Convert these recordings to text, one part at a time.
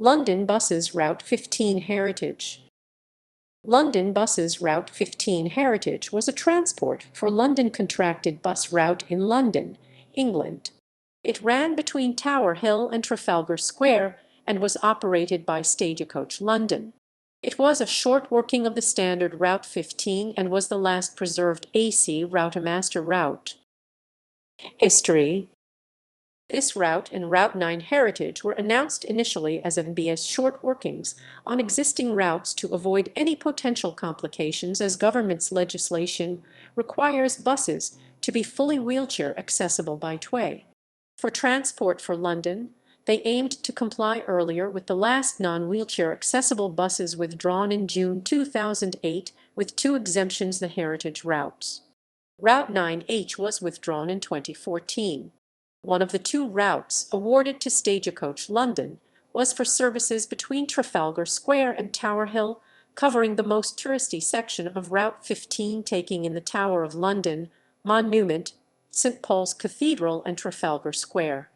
London Buses Route 15 Heritage. London Buses Route 15 Heritage was a transport for London contracted bus route in London, England. It ran between Tower Hill and Trafalgar Square and was operated by Stagecoach London. It was a short working of the standard Route 15 and was the last preserved AEC Routemaster route. History. This route and Route 9 Heritage were announced initially as MBS short workings on existing routes to avoid any potential complications, as government's legislation requires buses to be fully wheelchair accessible by TWA. For Transport for London, they aimed to comply earlier with the last non-wheelchair accessible buses withdrawn in June 2008, with two exemptions: the heritage routes. Route 9H was withdrawn in 2014. One of the two routes awarded to Stagecoach London was for services between Trafalgar Square and Tower Hill, covering the most touristy section of Route 15, taking in the Tower of London, Monument, St Paul's Cathedral and Trafalgar Square.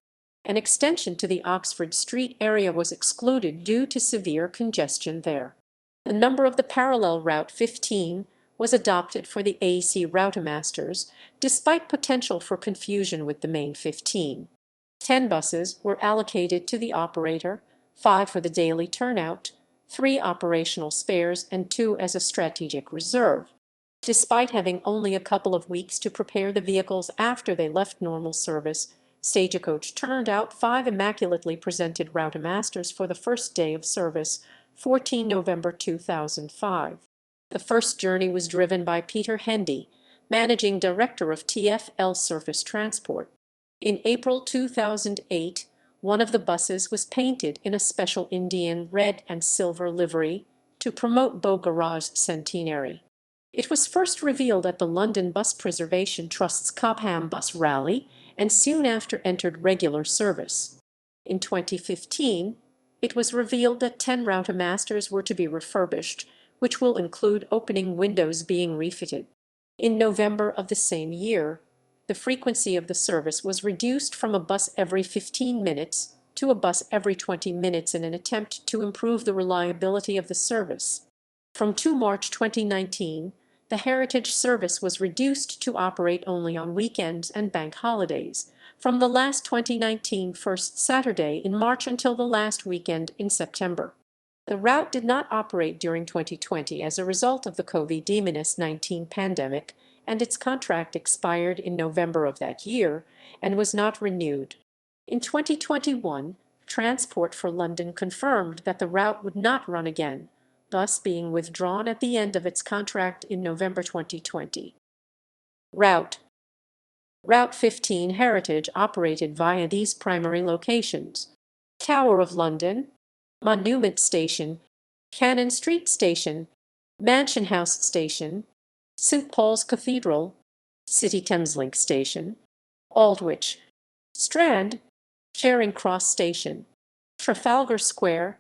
An extension to the Oxford Street area was excluded due to severe congestion there. The number of the parallel Route 15 was adopted for the AEC Routemasters, despite potential for confusion with the main 15. 10 buses were allocated to the operator, 5 for the daily turnout, 3 operational spares, and 2 as a strategic reserve. Despite having only a couple of weeks to prepare the vehicles after they left normal service, Stagecoach turned out 5 immaculately presented Routemasters for the first day of service, 14 November 2005. The first journey was driven by Peter Hendy, managing director of TfL Surface Transport. In April 2008, one of the buses was painted in a special Indian red and silver livery to promote Beau Garage Centenary. It was first revealed at the London Bus Preservation Trust's Cobham Bus Rally and soon after entered regular service. In 2015, it was revealed that 10 Routemasters were to be refurbished, which will include opening windows being refitted. In November of the same year, the frequency of the service was reduced from a bus every 15 minutes to a bus every 20 minutes in an attempt to improve the reliability of the service. From 2 March 2019, the Heritage service was reduced to operate only on weekends and bank holidays, from the last 2019 first Saturday in March until the last weekend in September. The route did not operate during 2020 as a result of the COVID-19 pandemic, and its contract expired in November of that year and was not renewed. In 2021, Transport for London confirmed that the route would not run again, thus being withdrawn at the end of its contract in November 2020. Route 15 Heritage operated via these primary locations: Tower of London, Monument Station, Cannon Street Station, Mansion House Station, St Paul's Cathedral, City Thameslink Station, Aldwych, Strand, Charing Cross Station, Trafalgar Square,